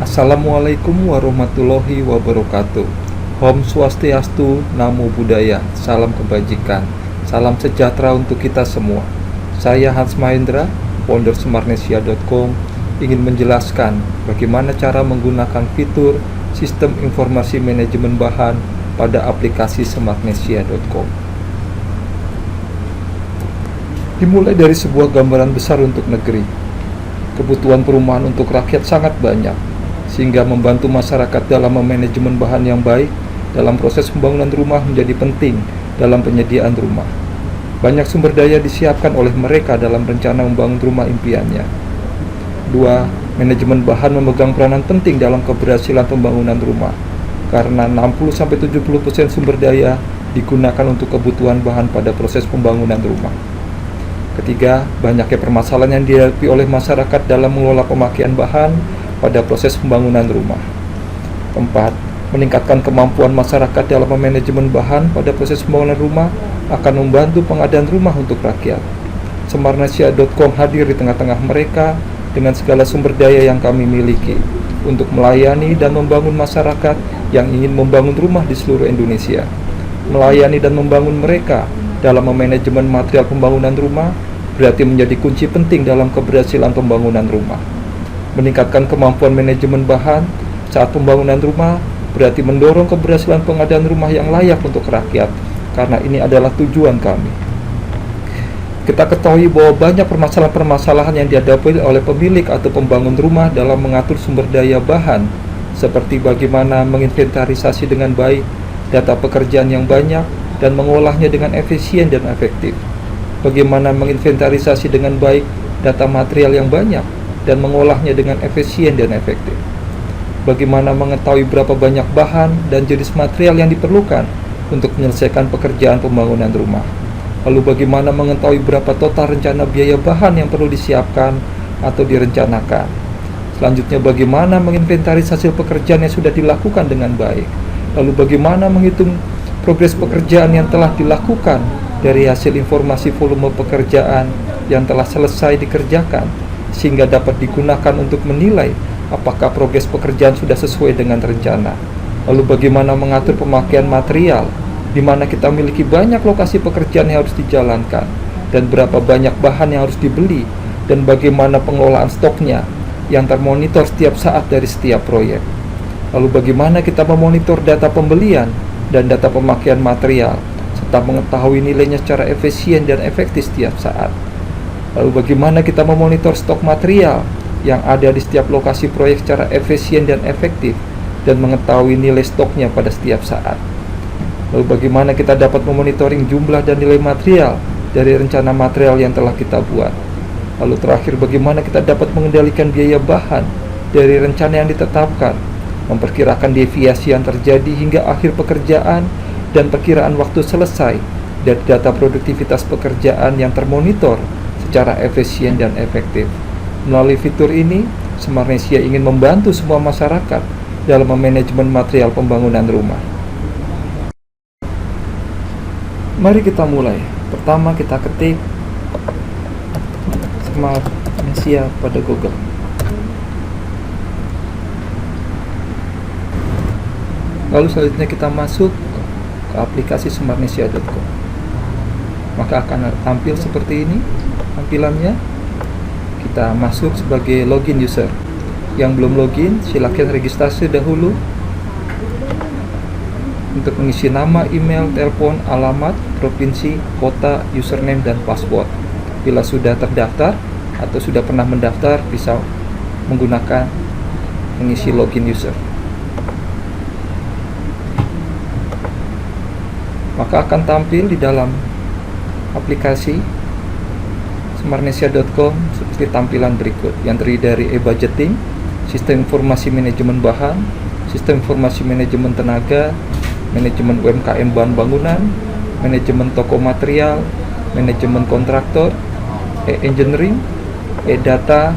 Assalamualaikum warahmatullahi wabarakatuh. Om Swastiastu, Namo Buddhaya, salam kebajikan, salam sejahtera untuk kita semua. Saya Hans Mahendra, founder smartnesia.com, ingin menjelaskan bagaimana cara menggunakan fitur sistem informasi manajemen bahan pada aplikasi smartnesia.com. Dimulai dari sebuah gambaran besar untuk negeri. Kebutuhan perumahan untuk rakyat sangat banyak, sehingga membantu masyarakat dalam memanajemen bahan yang baik dalam proses pembangunan rumah menjadi penting dalam penyediaan rumah. Banyak sumber daya disiapkan oleh mereka dalam rencana membangun rumah impiannya. 2. Manajemen bahan memegang peranan penting dalam keberhasilan pembangunan rumah, karena 60-70% sumber daya digunakan untuk kebutuhan bahan pada proses pembangunan rumah. Ketiga, banyaknya permasalahan yang dihadapi oleh masyarakat dalam mengelola pemakaian bahan pada proses pembangunan rumah. 4. Meningkatkan kemampuan masyarakat dalam manajemen bahan pada proses pembangunan rumah akan membantu pengadaan rumah untuk rakyat. smartnesia.com hadir di tengah-tengah mereka dengan segala sumber daya yang kami miliki untuk melayani dan membangun masyarakat yang ingin membangun rumah di seluruh Indonesia. Melayani dan membangun mereka dalam memanajemen material pembangunan rumah berarti menjadi kunci penting dalam keberhasilan pembangunan rumah. Meningkatkan kemampuan manajemen bahan saat pembangunan rumah berarti mendorong keberhasilan pengadaan rumah yang layak untuk rakyat, karena ini adalah tujuan kami. Kita ketahui bahwa banyak permasalahan-permasalahan yang dihadapi oleh pemilik atau pembangun rumah dalam mengatur sumber daya bahan, seperti bagaimana menginventarisasi dengan baik data pekerjaan yang banyak dan mengolahnya dengan efisien dan efektif. Bagaimana menginventarisasi dengan baik data material yang banyak dan mengolahnya dengan efisien dan efektif. Bagaimana mengetahui berapa banyak bahan dan jenis material yang diperlukan untuk menyelesaikan pekerjaan pembangunan rumah. Lalu bagaimana mengetahui berapa total rencana biaya bahan yang perlu disiapkan atau direncanakan. Selanjutnya, bagaimana menginventarisasi pekerjaan yang sudah dilakukan dengan baik. Lalu bagaimana menghitung progres pekerjaan yang telah dilakukan dari hasil informasi volume pekerjaan yang telah selesai dikerjakan, sehingga dapat digunakan untuk menilai apakah progres pekerjaan sudah sesuai dengan rencana. Lalu bagaimana mengatur pemakaian material, di mana kita memiliki banyak lokasi pekerjaan yang harus dijalankan, dan berapa banyak bahan yang harus dibeli, dan bagaimana pengelolaan stoknya yang termonitor setiap saat dari setiap proyek. Lalu bagaimana kita memonitor data pembelian dan data pemakaian material, serta mengetahui nilainya secara efisien dan efektif setiap saat. Lalu bagaimana kita memonitor stok material yang ada di setiap lokasi proyek secara efisien dan efektif, dan mengetahui nilai stoknya pada setiap saat. Lalu bagaimana kita dapat memonitoring jumlah dan nilai material dari rencana material yang telah kita buat. Lalu terakhir, bagaimana kita dapat mengendalikan biaya bahan dari rencana yang ditetapkan, memperkirakan deviasi yang terjadi hingga akhir pekerjaan, dan perkiraan waktu selesai dari data produktivitas pekerjaan yang termonitor secara efisien dan efektif. Melalui fitur ini, Smartnesia ingin membantu semua masyarakat dalam manajemen material pembangunan rumah. Mari kita mulai. Pertama, kita ketik Smartnesia pada Google. Lalu selanjutnya kita masuk ke aplikasi smartnesia.com. Maka akan tampil seperti ini tampilannya. Kita masuk sebagai login user. Yang belum login, silakan registrasi dahulu untuk mengisi nama, email, telepon, alamat, provinsi, kota, username, dan password. Bila sudah terdaftar atau sudah pernah mendaftar, bisa menggunakan mengisi login user. Maka akan tampil di dalam aplikasi smartnesia.com seperti tampilan berikut, yang terdiri dari e-budgeting, sistem informasi manajemen bahan, sistem informasi manajemen tenaga, manajemen UMKM bahan bangunan, manajemen toko material, manajemen kontraktor, e-engineering, e-data,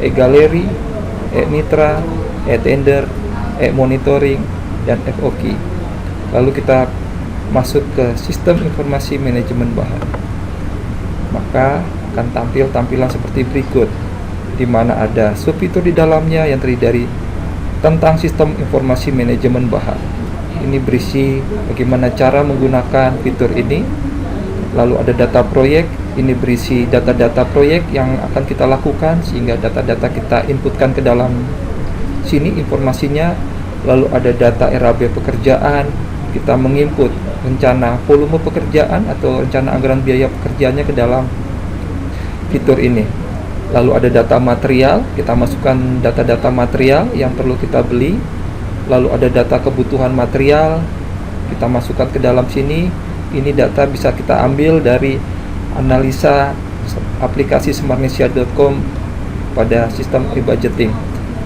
e-galeri, e-mitra, e-tender, e-monitoring, dan FOQ. Lalu kita masuk ke sistem informasi manajemen bahan. Maka akan tampil tampilan seperti berikut, di mana ada subfitur di dalamnya yang terdiri dari tentang sistem informasi manajemen bahan. Ini berisi bagaimana cara menggunakan fitur ini. Lalu ada data proyek, ini berisi data-data proyek yang akan kita lakukan, sehingga data-data kita inputkan ke dalam sini informasinya. Lalu ada data RAB pekerjaan, kita menginput rencana volume pekerjaan atau rencana anggaran biaya pekerjaannya ke dalam fitur ini. Lalu ada data material, kita masukkan data-data material yang perlu kita beli. Lalu ada data kebutuhan material, kita masukkan ke dalam sini. Ini data bisa kita ambil dari analisa aplikasi smartnesia.com pada sistem e-budgeting.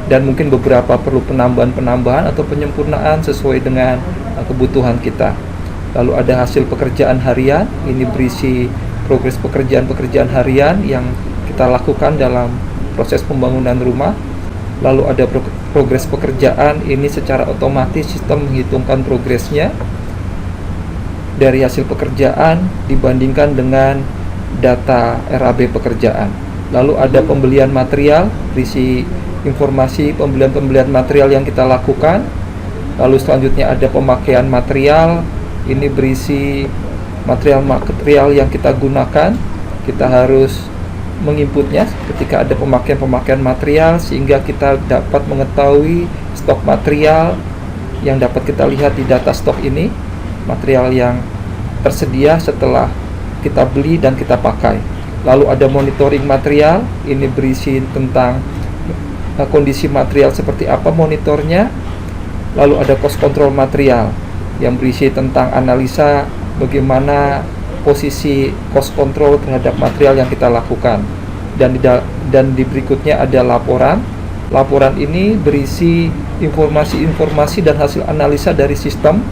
Dan mungkin beberapa perlu penambahan atau penyempurnaan sesuai dengan kebutuhan kita. Lalu ada hasil pekerjaan harian, ini berisi progres pekerjaan harian yang kita lakukan dalam proses pembangunan rumah. Lalu ada progres pekerjaan, ini secara otomatis sistem menghitungkan progresnya dari hasil pekerjaan dibandingkan dengan data RAB pekerjaan. Lalu ada pembelian material, berisi informasi pembelian material yang kita lakukan. Lalu selanjutnya ada pemakaian material, ini berisi material yang kita gunakan. Kita harus menginputnya ketika ada pemakaian material, sehingga kita dapat mengetahui stok material yang dapat kita lihat di data stok ini, material yang tersedia setelah kita beli dan kita pakai. Lalu ada monitoring material, ini berisi tentang kondisi material seperti apa monitornya. Lalu ada cost control material yang berisi tentang analisa bagaimana posisi cost control terhadap material yang kita lakukan. Dan di berikutnya ada laporan. Laporan ini berisi informasi dan hasil analisa dari sistem,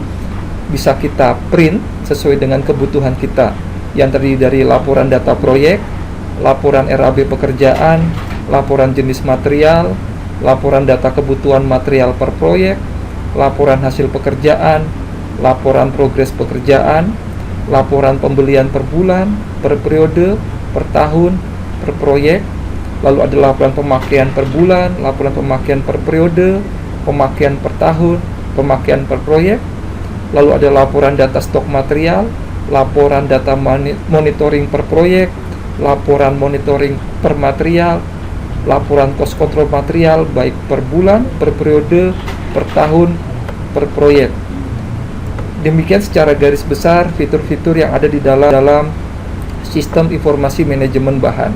bisa kita print sesuai dengan kebutuhan kita, yang terdiri dari laporan data proyek, laporan RAB pekerjaan, laporan jenis material, laporan data kebutuhan material per proyek, laporan hasil pekerjaan, laporan progres pekerjaan, laporan pembelian per bulan, per periode, per tahun, per proyek. Lalu ada laporan pemakaian per bulan, laporan pemakaian per periode, pemakaian per tahun, pemakaian per proyek. Lalu ada laporan data stok material, laporan data monitoring per proyek, laporan monitoring per material, laporan cost control material baik per bulan, per periode, per tahun, per proyek. Demikian secara garis besar fitur-fitur yang ada di dalam sistem informasi manajemen bahan.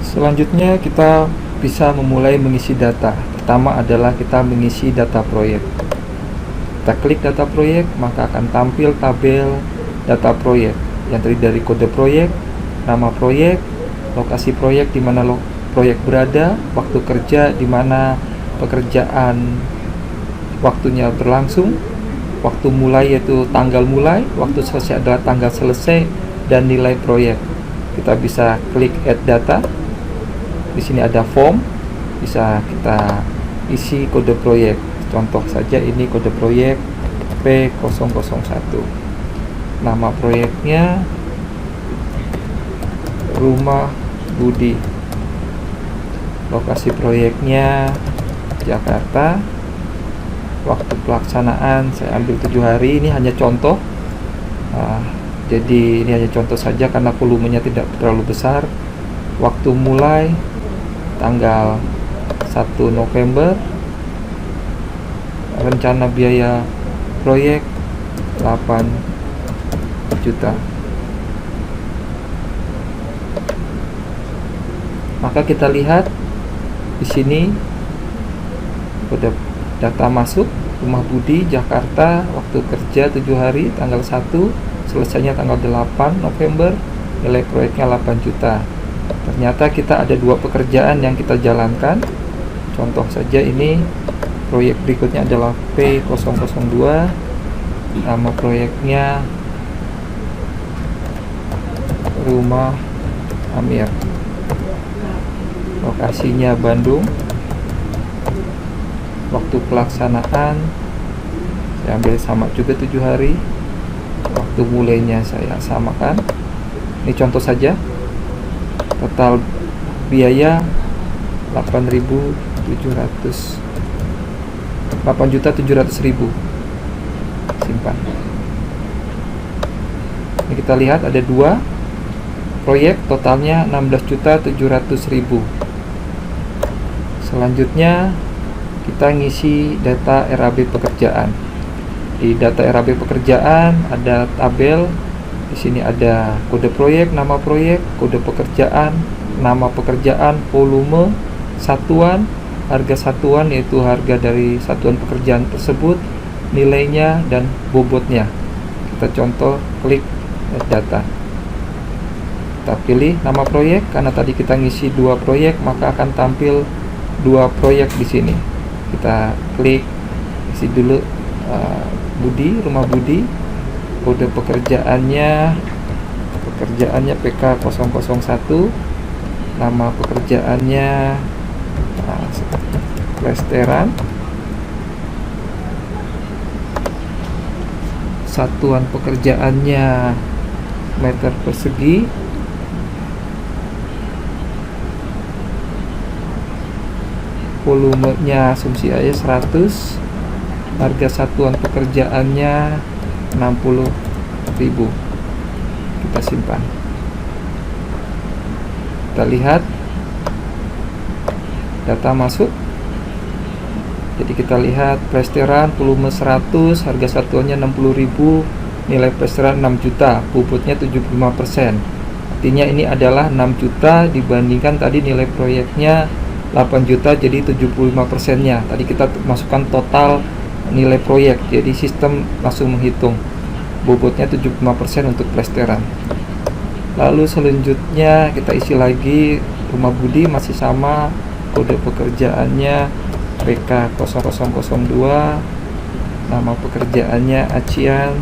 Selanjutnya kita bisa memulai mengisi data. Pertama adalah kita mengisi data proyek. Kita klik data proyek, maka akan tampil tabel data proyek yang terdiri dari kode proyek, nama proyek, lokasi proyek di mana proyek berada, waktu kerja di mana pekerjaan waktunya berlangsung, waktu mulai yaitu tanggal mulai, waktu selesai adalah tanggal selesai, dan nilai proyek. Kita bisa klik add data. Di sini ada form, bisa kita isi kode proyek. Contoh saja ini kode proyek P001. Nama proyeknya Rumah Budi. Lokasi proyeknya Jakarta. Waktu pelaksanaan saya ambil 7 hari. Ini hanya contoh. Jadi ini hanya contoh saja karena volumenya tidak terlalu besar. Waktu mulai tanggal 1 November. Rencana biaya proyek 8 juta. Maka kita lihat di sini udah data masuk Rumah Budi Jakarta, waktu kerja 7 hari, tanggal 1, selesainya tanggal 8 November, nilai proyeknya 8 juta. Ternyata kita ada 2 pekerjaan yang kita jalankan. Contoh saja ini proyek berikutnya adalah P002. Nama proyeknya Rumah Amir. Lokasinya Bandung. Waktu pelaksanaan saya ambil sama juga 7 hari. Waktu mulainya saya samakan. Ini contoh saja. Total biaya 8.700.000. Simpan. Ini kita lihat ada 2 proyek, totalnya 16.700.000. Selanjutnya kita ngisi data RAB pekerjaan. Di data RAB pekerjaan ada tabel. Di sini ada kode proyek, nama proyek, kode pekerjaan, nama pekerjaan, volume, satuan, harga satuan yaitu harga dari satuan pekerjaan tersebut, nilainya dan bobotnya. Kita contoh klik add data. Kita pilih nama proyek karena tadi kita ngisi 2 proyek, maka akan tampil 2 proyek di sini. Kita klik isi dulu Budi, rumah Budi. Kode pekerjaannya PK001. Nama pekerjaannya plesteran. Satuan pekerjaannya meter persegi. Volumenya asumsi aja 100. Harga satuan pekerjaannya 60.000. Kita simpan. Kita lihat data masuk. Jadi kita lihat plesteran volume 100, harga satuannya 60.000, nilai plesteran 6 juta, bobotnya 75%. Artinya ini adalah 6 juta dibandingkan tadi nilai proyeknya 8 juta, jadi 75%-nya. Tadi kita masukkan total nilai proyek, jadi sistem langsung menghitung bobotnya 75% untuk plesteran. Lalu selanjutnya kita isi lagi rumah Budi, masih sama, kode pekerjaannya PK0002, nama pekerjaannya acian,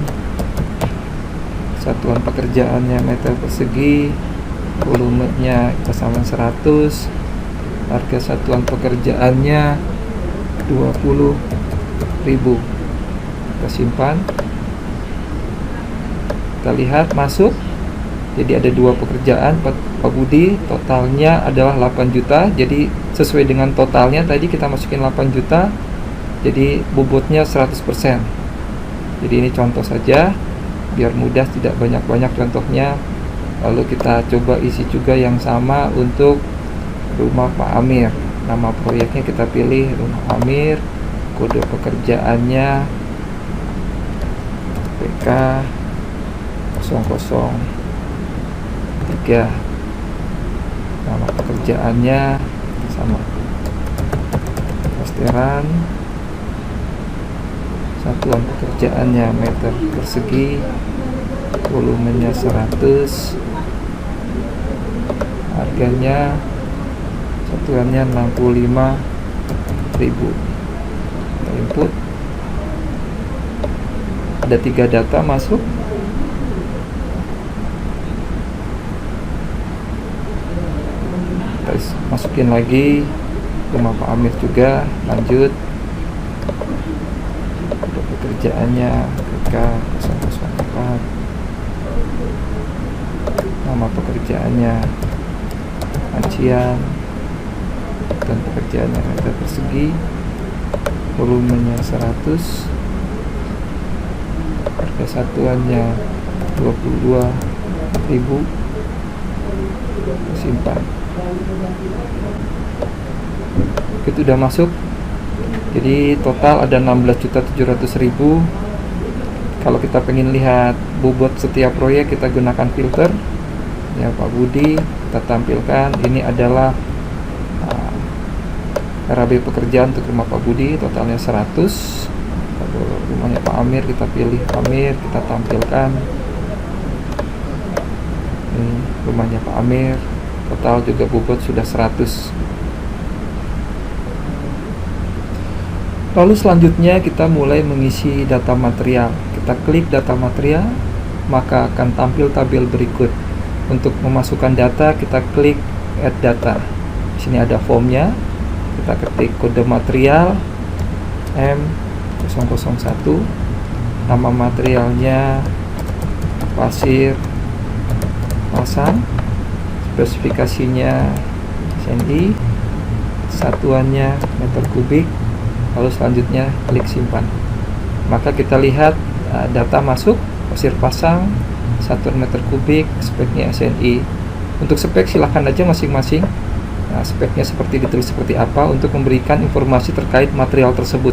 satuan pekerjaannya meter persegi, volumenya kita sama 100, harga satuan pekerjaannya 20.000. Kita simpan. Kita lihat masuk. Jadi ada 2 pekerjaan Pak Budi, totalnya adalah 8 juta. Jadi sesuai dengan totalnya tadi kita masukin 8 juta. Jadi bobotnya 100%. Jadi ini contoh saja biar mudah, tidak banyak-banyak contohnya. Lalu kita coba isi juga yang sama untuk rumah Pak Amir. Nama proyeknya kita pilih rumah Amir. Kode pekerjaannya PK003. Nama pekerjaannya sama, plesteran. Satuan pekerjaannya meter persegi, volumenya 100, harganya satuannya 65.000. Input, ada 3 data masuk. Kita masukin lagi rumah Pak Amir juga, lanjut. Ada pekerjaannya PK004, nama pekerjaannya acian, dan pekerjaannya meter persegi, volumenya 100, harga satuannya 22.000. Simpan. Itu udah masuk. Jadi total ada 16.700.000. Kalau kita pengen lihat bobot setiap proyek, kita gunakan filter ya Pak Budi, kita tampilkan ini adalah RAB pekerjaan untuk rumah Pak Budi, totalnya 100. Kalau rumahnya Pak Amir, kita pilih Amir, kita tampilkan ini rumahnya Pak Amir, total juga bobot sudah 100. Lalu selanjutnya kita mulai mengisi data material. Kita klik data material, maka akan tampil tabel berikut. Untuk memasukkan data, kita klik add data. Di sini ada formnya. Kita ketik kode material M001, nama materialnya pasir pasang, spesifikasinya SNI, satuannya meter kubik, lalu selanjutnya klik simpan. Maka kita lihat data masuk, pasir pasang, satuan meter kubik, speknya SNI. Untuk spek silahkan aja masing-masing. Nah, speknya ditulis seperti apa untuk memberikan informasi terkait material tersebut.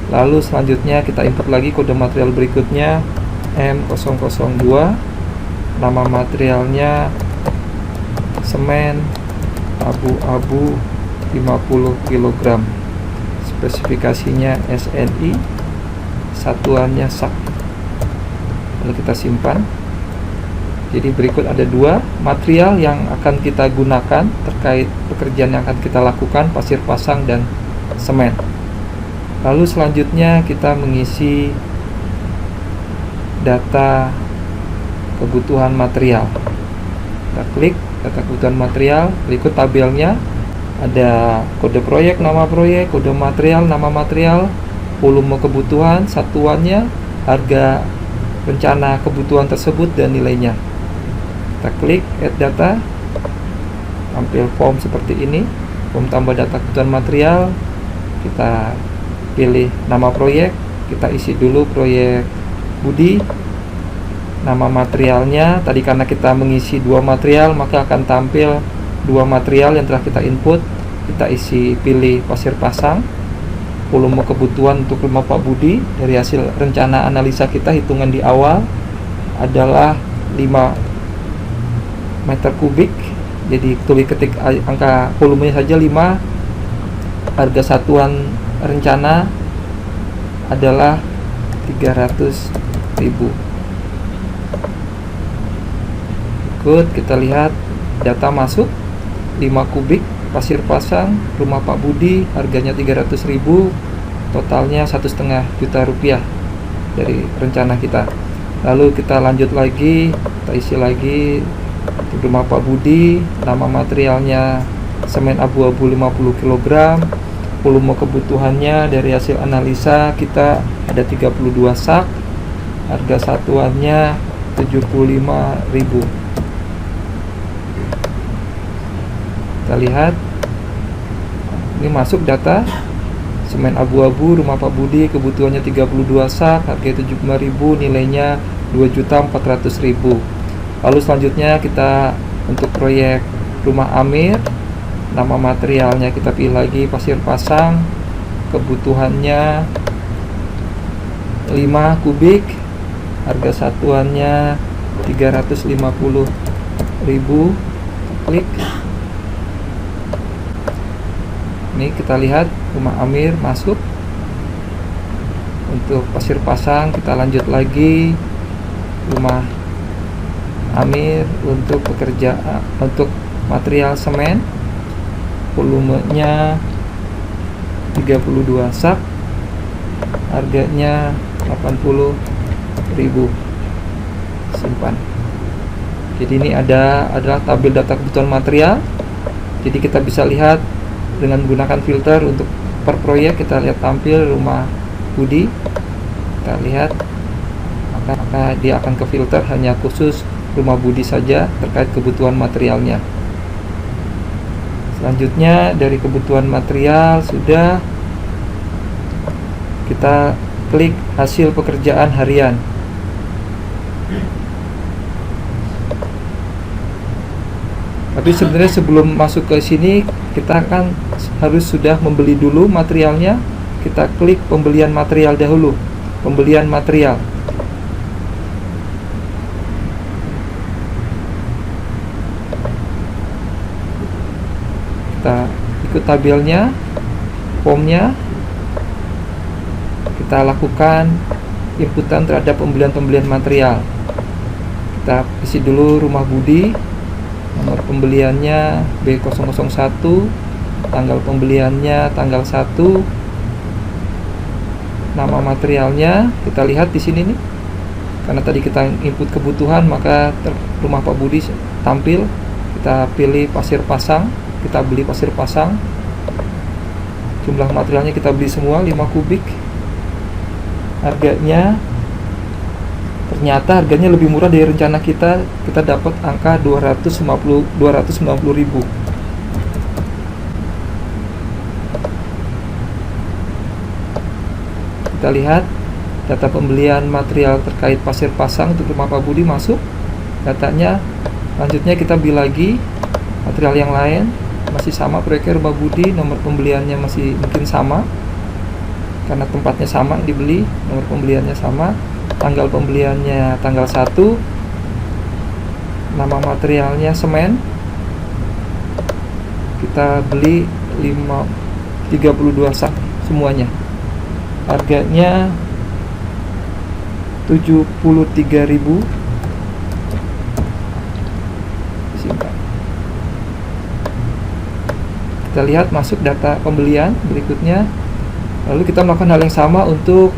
Lalu selanjutnya kita import lagi kode material berikutnya, M002, nama materialnya semen abu-abu 50 kg, spesifikasinya SNI, satuannya sak. Lalu kita simpan. Jadi berikut ada dua material yang akan kita gunakan terkait pekerjaan yang akan kita lakukan, pasir pasang dan semen. Lalu selanjutnya kita mengisi data kebutuhan material. Kita klik data kebutuhan material, berikut tabelnya ada kode proyek, nama proyek, kode material, nama material, volume kebutuhan, satuannya, harga rencana kebutuhan tersebut dan nilainya. Kita klik add data, tampil form seperti ini, form tambah data kebutuhan material. Kita pilih nama proyek, kita isi dulu proyek Budi. Nama materialnya, tadi karena kita mengisi dua material, maka akan tampil dua material yang telah kita input. Kita isi, pilih pasir pasang. Volume kebutuhan untuk rumah Pak Budi dari hasil rencana analisa kita, hitungan di awal adalah 5 meter kubik. Jadi ketik angka volumenya saja 5. Harga satuan rencana adalah 300.000. Kita lihat data masuk 5 kubik pasir pasang rumah Pak Budi, harganya 300.000, totalnya 1,5 juta rupiah dari rencana kita. Lalu kita lanjut lagi, kita isi lagi rumah Pak Budi, nama materialnya semen abu-abu 50 kg, volume kebutuhannya dari hasil analisa kita ada 32 sak, harga satuannya 75.000. Kita lihat ini masuk data semen abu-abu rumah Pak Budi, kebutuhannya 32 sak, harga 75.000, nilainya 2.400.000. Lalu selanjutnya kita untuk proyek rumah Amir, nama materialnya kita pilih lagi pasir pasang, kebutuhannya 5 kubik, harga satuannya 350.000. Klik. Ini kita lihat rumah Amir masuk. Untuk pasir pasang kita lanjut lagi rumah Amir untuk material semen, volumenya 32 sak, harganya 80.000. Simpan. Jadi ini adalah tabel data kebutuhan material. Jadi kita bisa lihat dengan menggunakan filter untuk per proyek. Kita lihat tampil rumah Budi, kita lihat maka dia akan ke filter hanya khusus rumah Budi saja terkait kebutuhan materialnya. Selanjutnya dari kebutuhan material sudah, kita klik hasil pekerjaan harian. Tapi sebenarnya sebelum masuk ke sini kita akan harus sudah membeli dulu materialnya. Kita klik pembelian material dahulu. Pembelian material. Kita ikut tabelnya, formnya. Kita lakukan inputan terhadap pembelian material. Kita isi dulu rumah Budi. Nomor pembeliannya B001, tanggal pembeliannya tanggal 1, nama materialnya kita lihat di sini nih. Karena tadi kita input kebutuhan, maka rumah Pak Budi tampil. Kita pilih pasir pasang, kita beli pasir pasang. Jumlah materialnya kita beli semua 5 kubik. Harganya ternyata harganya lebih murah dari rencana kita dapat angka 290.000. Kita lihat data pembelian material terkait pasir pasang untuk rumah Pak Budi masuk datanya. Lanjutnya kita beli lagi material yang lain, masih sama proyeknya rumah Budi, nomor pembeliannya masih mungkin sama karena tempatnya sama yang dibeli, nomor pembeliannya sama, tanggal pembeliannya tanggal 1, nama materialnya semen, kita beli 32 sak semuanya, harganya 73.000. Simpan. Kita lihat masuk data pembelian berikutnya. Lalu kita melakukan hal yang sama untuk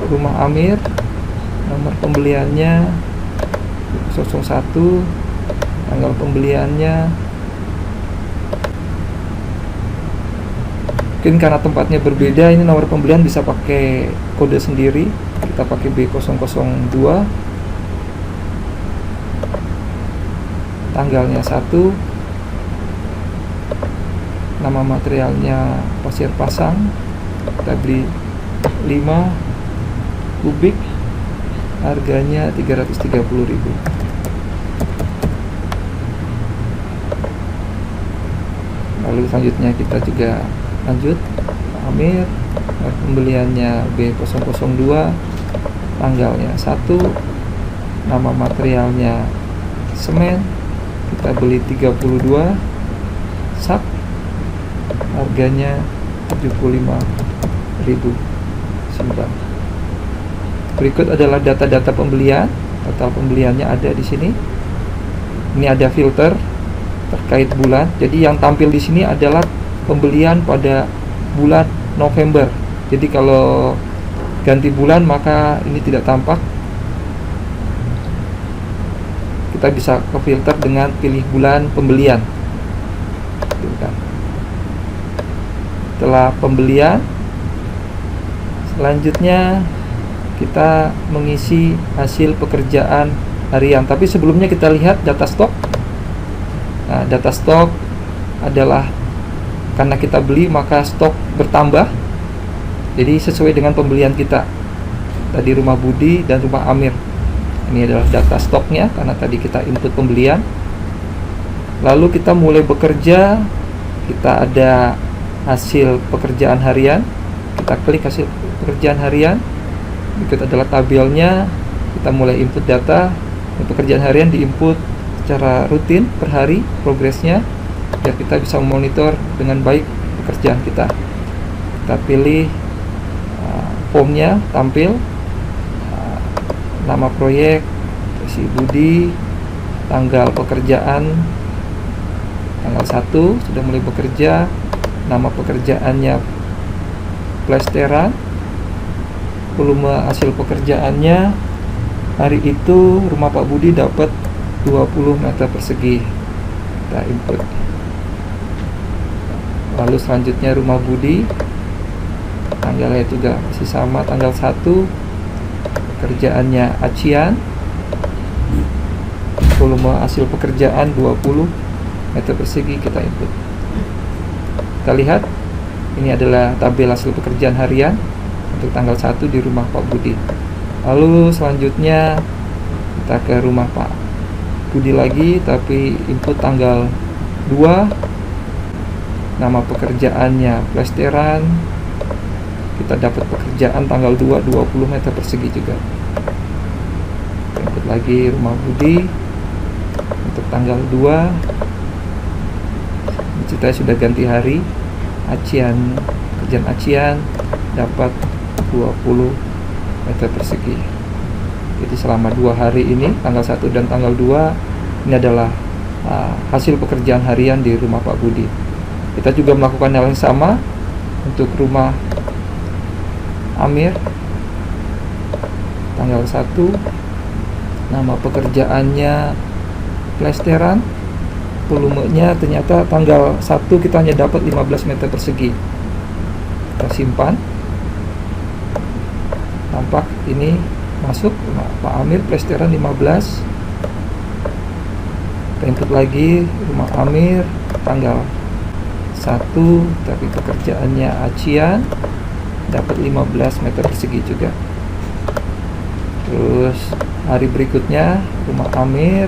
rumah Amir, nomor pembeliannya 01, tanggal pembeliannya. Mungkin karena tempatnya berbeda, ini nomor pembelian bisa pakai kode sendiri. Kita pakai B002, tanggalnya 1, nama materialnya pasir pasang, kita beli 5 kubik, harganya 330.000. Lalu selanjutnya kita juga lanjut Amir, pembeliannya B002, tanggalnya 1, nama materialnya semen, kita beli 32 sak, harganya 75.000. Simpan. Berikut adalah data-data pembelian. Total pembeliannya ada di sini. Ini ada filter terkait bulan. Jadi yang tampil di sini adalah pembelian pada bulan November. Jadi kalau ganti bulan maka ini tidak tampak. Kita bisa ke filter dengan pilih bulan pembelian. Setelah pembelian, selanjutnya kita mengisi hasil pekerjaan harian. Tapi sebelumnya kita lihat data stok. Nah, data stok adalah karena kita beli maka stok bertambah. Jadi sesuai dengan pembelian kita. Tadi rumah Budi dan rumah Amir. Ini adalah data stoknya karena tadi kita input pembelian. Lalu kita mulai bekerja. Kita ada hasil pekerjaan harian, kita klik hasil pekerjaan harian. Berikut adalah tabelnya. Kita mulai input data. Pekerjaan harian diinput secara rutin per hari progresnya biar kita bisa memonitor dengan baik pekerjaan kita. Kita pilih formnya tampil, nama proyek si Budi, tanggal pekerjaan tanggal 1 sudah mulai bekerja, nama pekerjaannya plesteran, volume hasil pekerjaannya hari itu rumah Pak Budi dapat 20 meter persegi. Kita input. Lalu selanjutnya rumah Budi, tanggalnya juga masih sama, tanggal 1, pekerjaannya acian, volume hasil pekerjaan 20 meter persegi, kita input. Kita lihat ini adalah tabel hasil pekerjaan harian untuk tanggal 1 di rumah Pak Budi. Lalu selanjutnya kita ke rumah Pak Budi lagi, tapi input tanggal 2, nama pekerjaannya plesteran, kita dapat pekerjaan tanggal 2 20 meter persegi juga. Kita input lagi rumah Budi untuk tanggal 2, ceritanya sudah ganti hari, acian, kerjaan acian dapat 20 meter persegi. Jadi selama 2 hari ini, tanggal 1 dan tanggal 2, ini adalah hasil pekerjaan harian di rumah Pak Budi. Kita juga melakukan hal yang sama untuk rumah Amir, tanggal 1, nama pekerjaannya plesteran, volumenya ternyata tanggal 1 kita hanya dapat 15 meter persegi. Kita simpan. Tampak ini masuk rumah Pak Amir plesteran 15. Kita input lagi rumah Amir tanggal 1, tapi pekerjaannya acian, dapat 15 meter persegi juga. Terus hari berikutnya rumah Amir,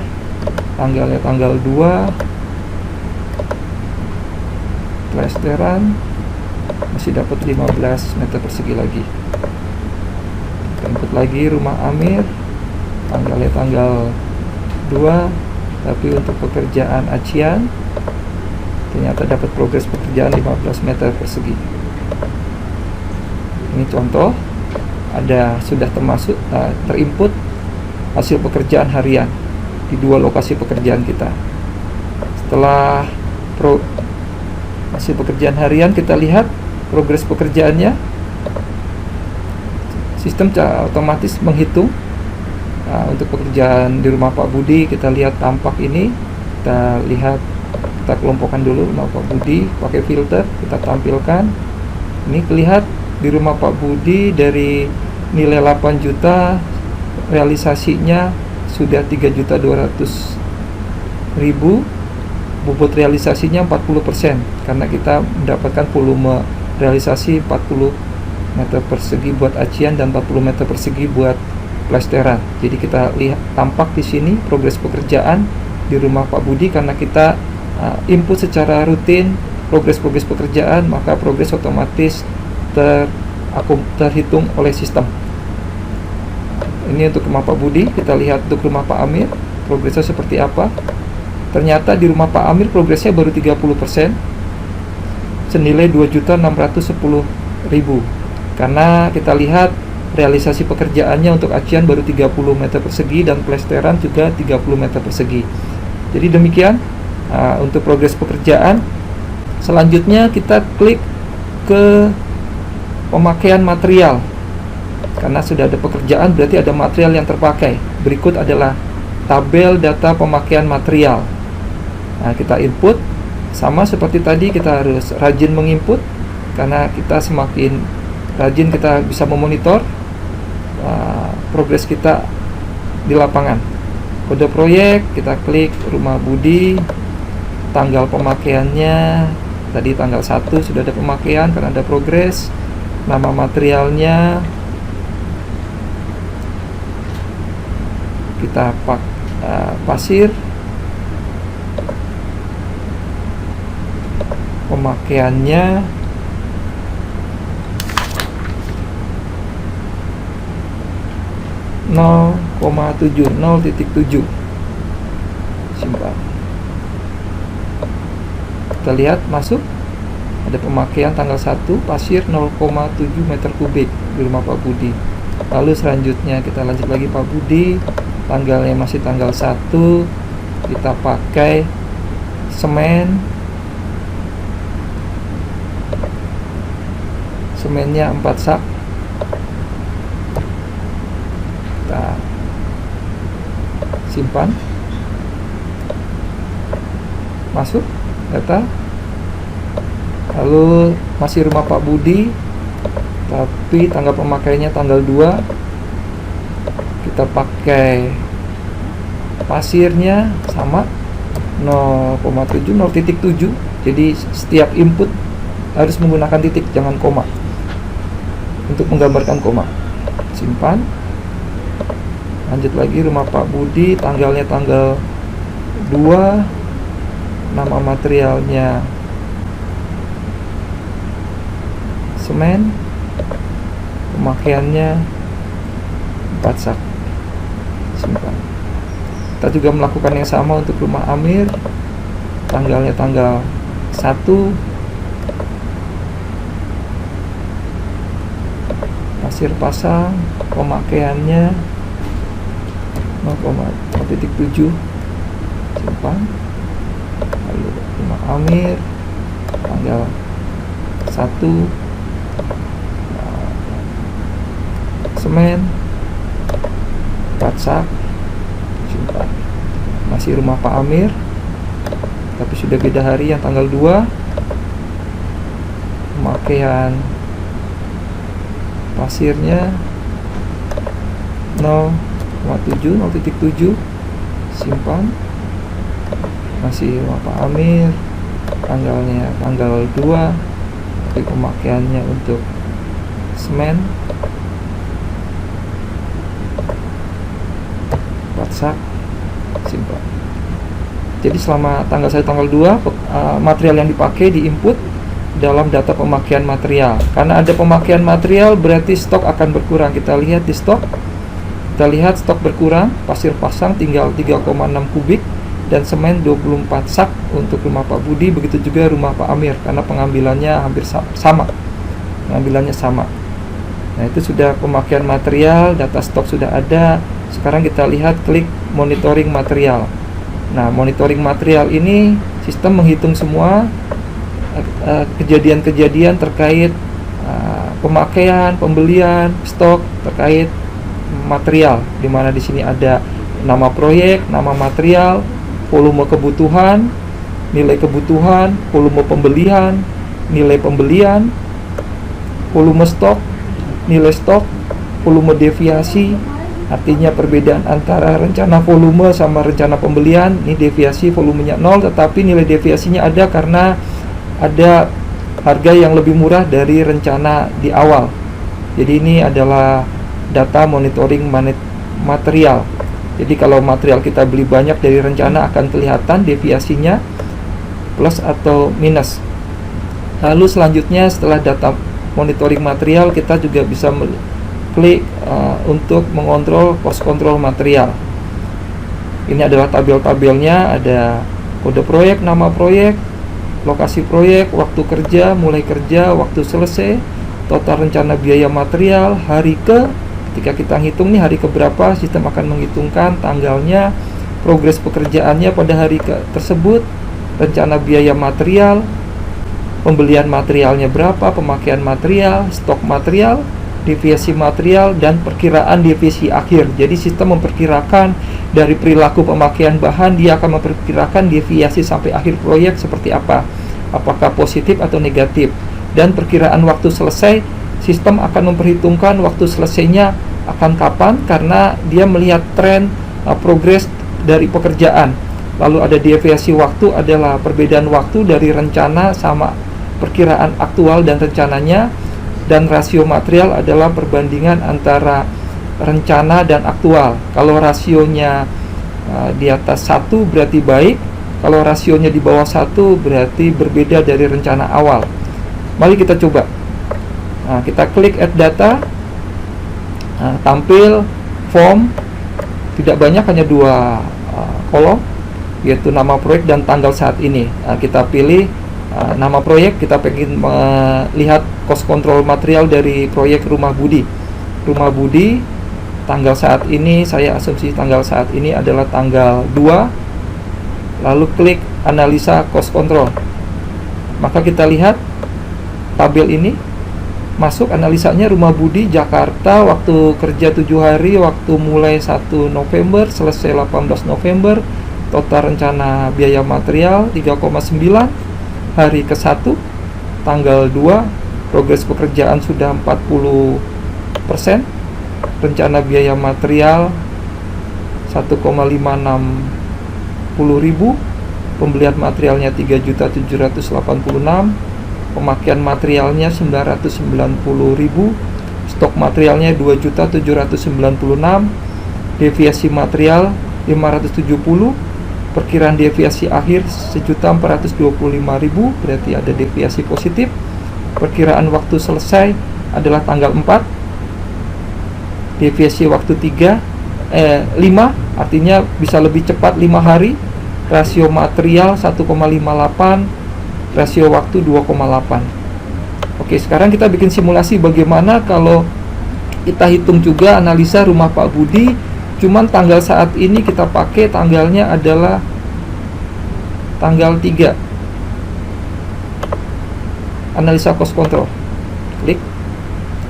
tanggalnya tanggal 2, plesteran masih dapat 15 meter persegi lagi. Kita input lagi rumah Amir, tanggalnya tanggal 2, tapi untuk pekerjaan acian ternyata dapat progres pekerjaan 15 meter persegi. Ini contoh, ada sudah termasuk terinput hasil pekerjaan harian di 2 lokasi pekerjaan kita. Setelah hasil pekerjaan harian, kita lihat progres pekerjaannya. Sistem otomatis menghitung. Untuk pekerjaan di rumah Pak Budi, kita lihat tampak ini. Kita kelompokkan dulu rumah Pak Budi pakai filter, kita tampilkan. Ini kelihatan di rumah Pak Budi dari nilai 8 juta, realisasinya sudah 3.200.000, bobot realisasinya 40%, karena kita mendapatkan volume realisasi 40 meter persegi buat acian dan 40 meter persegi buat plesteran. Jadi kita lihat tampak di sini progres pekerjaan di rumah Pak Budi, karena kita input secara rutin progres pekerjaan, maka progres otomatis terhitung oleh sistem. Ini untuk rumah Pak Budi. Kita lihat untuk rumah Pak Amir progresnya seperti apa. Ternyata di rumah Pak Amir progresnya baru 30%, senilai 2.610.000, karena kita lihat realisasi pekerjaannya untuk acian baru 30 meter persegi dan plesteran juga 30 meter persegi. Jadi demikian untuk progres pekerjaan. Selanjutnya kita klik ke pemakaian material, karena sudah ada pekerjaan berarti ada material yang terpakai. Berikut adalah tabel data pemakaian material. Nah, kita input sama seperti tadi, kita harus rajin menginput, karena kita semakin rajin kita bisa memonitor progres kita di lapangan. Kode proyek, kita klik rumah Budi, tanggal pemakaiannya tadi tanggal 1 sudah ada pemakaian karena ada progres. Nama materialnya kita pasir, pemakaiannya nol koma 0,7 simpan. Kita lihat masuk ada pemakaian tanggal 1 pasir 0,7 meter kubik di rumah Pak Budi. Lalu selanjutnya kita lanjut lagi Pak Budi, tanggalnya masih tanggal 1, kita pakai semennya 4 sak. Kita simpan, masuk data. Lalu masih rumah Pak Budi, tapi tanggal pemakaiannya tanggal 2, kita pakai pasirnya sama 0,7. Jadi setiap input harus menggunakan titik, jangan koma, untuk menggambarkan koma. Simpan. Lanjut lagi rumah Pak Budi, tanggalnya tanggal 2, nama materialnya semen, pemakaiannya 4 sak. Simpan. Kita juga melakukan yang sama untuk rumah Amir, tanggalnya tanggal 1, pasir pasang, pemakaiannya 0,7. Simpan. Lalu rumah Amir, tanggal 1, semen 4 sak. Simpan. Masih rumah Pak Amir, tapi sudah beda hari, yang tanggal 2, pemakaian pasirnya 0,7. Simpan. Masih rumah Pak Amir, tanggalnya tanggal 2, tapi pemakaiannya untuk semen, 4 sak, simpel. Jadi selama tanggal 1 tanggal 2 material yang dipakai diinput dalam data pemakaian material. Karena ada pemakaian material berarti stok akan berkurang. Kita lihat di stok, kita lihat stok berkurang, pasir pasang tinggal 3,6 kubik dan semen 24 sak untuk rumah Pak Budi, begitu juga rumah Pak Amir karena pengambilannya hampir sama. Pengambilannya sama. Nah, itu sudah pemakaian material, data stok sudah ada. Sekarang kita lihat klik monitoring material. Nah, monitoring material ini sistem menghitung semua kejadian-kejadian terkait pemakaian, pembelian, stok terkait material, di mana di sini ada nama proyek, nama material, volume kebutuhan, nilai kebutuhan, volume pembelian, nilai pembelian, volume stok, nilai stok, volume deviasi. Artinya perbedaan antara rencana volume sama rencana pembelian. Ini deviasi volumenya 0, tetapi nilai deviasinya ada karena ada harga yang lebih murah dari rencana di awal. Jadi ini adalah data monitoring material. Jadi kalau material kita beli banyak dari rencana akan kelihatan deviasinya plus atau minus. Lalu selanjutnya setelah data monitoring material, kita juga bisa klik untuk mengontrol cost control material. Ini adalah tabel-tabelnya, ada kode proyek, nama proyek, lokasi proyek, waktu kerja, mulai kerja, waktu selesai, total rencana biaya material, hari ketika kita hitung nih hari keberapa, sistem akan menghitungkan tanggalnya, progres pekerjaannya pada hari tersebut, rencana biaya material, pembelian materialnya berapa, pemakaian material, stok material, deviasi material, dan perkiraan deviasi akhir. Jadi sistem memperkirakan dari perilaku pemakaian bahan, dia akan memperkirakan deviasi sampai akhir proyek seperti apa, apakah positif atau negatif. Dan perkiraan waktu selesai, sistem akan memperhitungkan waktu selesainya akan kapan, karena dia melihat tren progres dari pekerjaan. Lalu ada deviasi waktu, adalah perbedaan waktu dari rencana sama perkiraan aktual dan rencananya. Dan rasio material adalah perbandingan antara rencana dan aktual. Kalau rasionya di atas 1 berarti baik, kalau rasionya di bawah 1 berarti berbeda dari rencana awal. Mari kita coba. Nah, kita klik add data. Nah, tampil form, tidak banyak, hanya 2 kolom, yaitu nama proyek dan tanggal saat ini. Nah, kita pilih nama proyek, kita pengen melihat cost control material dari proyek Rumah Budi. Rumah Budi, tanggal saat ini, saya asumsi tanggal saat ini adalah tanggal 2. Lalu klik analisa cost control. Maka kita lihat tabel ini, masuk analisanya Rumah Budi Jakarta, waktu kerja 7 hari, waktu mulai 1 November, selesai 18 November, total rencana biaya material 3,9, hari ke-1 tanggal 2, progres pekerjaan sudah 40%, rencana biaya material 1,560.000, pembelian materialnya 3.786.000, pemakaian materialnya 990.000, stok materialnya 2.796.000, deviasi material 570, perkiraan deviasi akhir 1.425.000, berarti ada deviasi positif. Perkiraan waktu selesai adalah tanggal 4, deviasi waktu 5, artinya bisa lebih cepat 5 hari. Rasio material 1,58, rasio waktu 2,8. Oke, sekarang kita bikin simulasi bagaimana kalau kita hitung juga analisa Rumah Pak Budi. Cuman tanggal saat ini kita pakai tanggalnya adalah tanggal 3. Analisa cost control. Klik.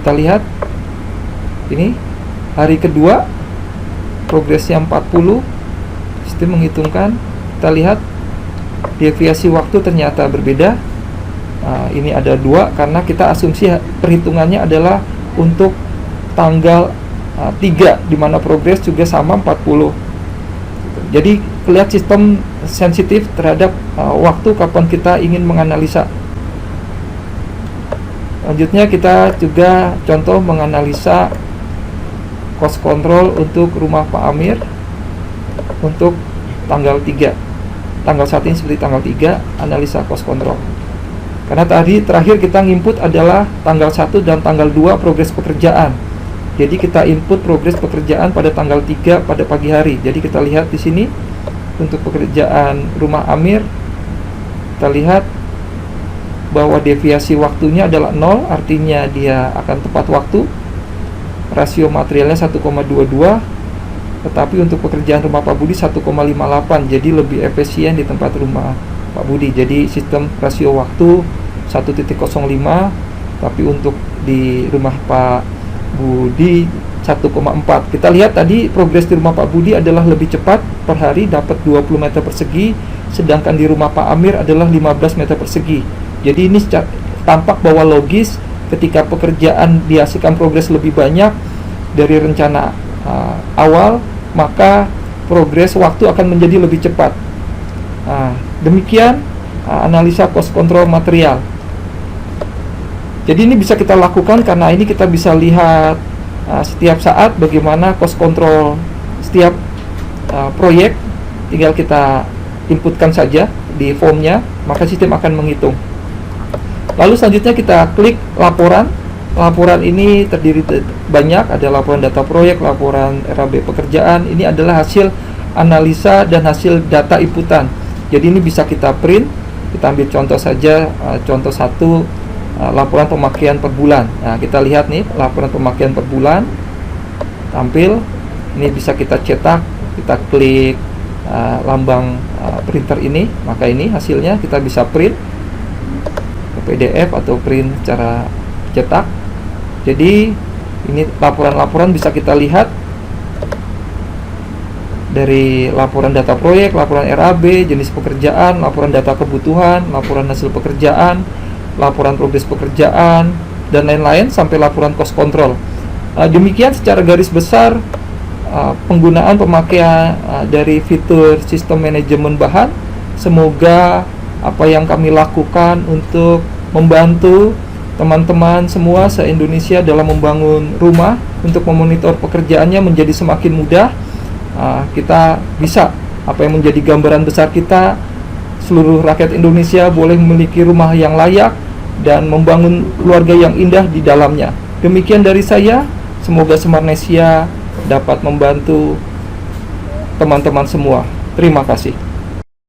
Kita lihat. Ini hari kedua, progresnya 40. Sistem menghitungkan. Kita lihat deviasi waktu ternyata berbeda. Ini ada 2 karena kita asumsi perhitungannya adalah untuk tanggal 3, di mana progres juga sama 40. Jadi kelihatan sistem sensitif terhadap waktu kapan kita ingin menganalisa. Selanjutnya kita juga contoh menganalisa cost control untuk rumah Pak Amir untuk tanggal 3. Tanggal saat ini seperti tanggal 3, analisa cost control. Karena tadi terakhir kita nginput adalah tanggal 1 dan tanggal 2 progres pekerjaan. Jadi kita input progres pekerjaan pada tanggal 3 pada pagi hari. Jadi kita lihat di sini untuk pekerjaan rumah Amir, kita lihat bahwa deviasi waktunya adalah 0, artinya dia akan tepat waktu. Rasio materialnya 1,22, tetapi untuk pekerjaan rumah Pak Budi 1,58, jadi lebih efisien di tempat rumah Pak Budi. Jadi sistem rasio waktu 1,05, tapi untuk di rumah Pak Budi 1,4. Kita lihat tadi progres di rumah Pak Budi adalah lebih cepat, per hari dapat 20 meter persegi, sedangkan di rumah Pak Amir adalah 15 meter persegi. Jadi ini tampak bahwa logis ketika pekerjaan dihasilkan progres lebih banyak dari rencana awal, maka progres waktu akan menjadi lebih cepat. Demikian analisa cost control material. Jadi ini bisa kita lakukan karena ini kita bisa lihat setiap saat bagaimana cost control setiap proyek. Tinggal kita inputkan saja di formnya, maka sistem akan menghitung. Lalu selanjutnya kita klik laporan. Laporan ini terdiri banyak, ada laporan data proyek, laporan RAB pekerjaan. Ini adalah hasil analisa dan hasil data inputan. Jadi ini bisa kita print. Kita ambil contoh saja, contoh 1, laporan pemakaian per bulan. Nah, kita lihat nih laporan pemakaian per bulan tampil. Ini bisa kita cetak, kita klik lambang printer ini, maka ini hasilnya kita bisa print ke PDF atau print secara cetak. Jadi ini laporan-laporan bisa kita lihat dari laporan data proyek, laporan RAB, jenis pekerjaan, laporan data kebutuhan, laporan hasil pekerjaan, laporan progres pekerjaan, dan lain-lain sampai laporan cost control. Demikian secara garis besar penggunaan pemakaian dari fitur sistem manajemen bahan. Semoga apa yang kami lakukan untuk membantu teman-teman semua se-Indonesia dalam membangun rumah untuk memonitor pekerjaannya menjadi semakin mudah. Kita bisa, apa yang menjadi gambaran besar kita, seluruh rakyat Indonesia boleh memiliki rumah yang layak dan membangun keluarga yang indah di dalamnya. Demikian dari saya, semoga Semarnesia dapat membantu teman-teman semua. Terima kasih.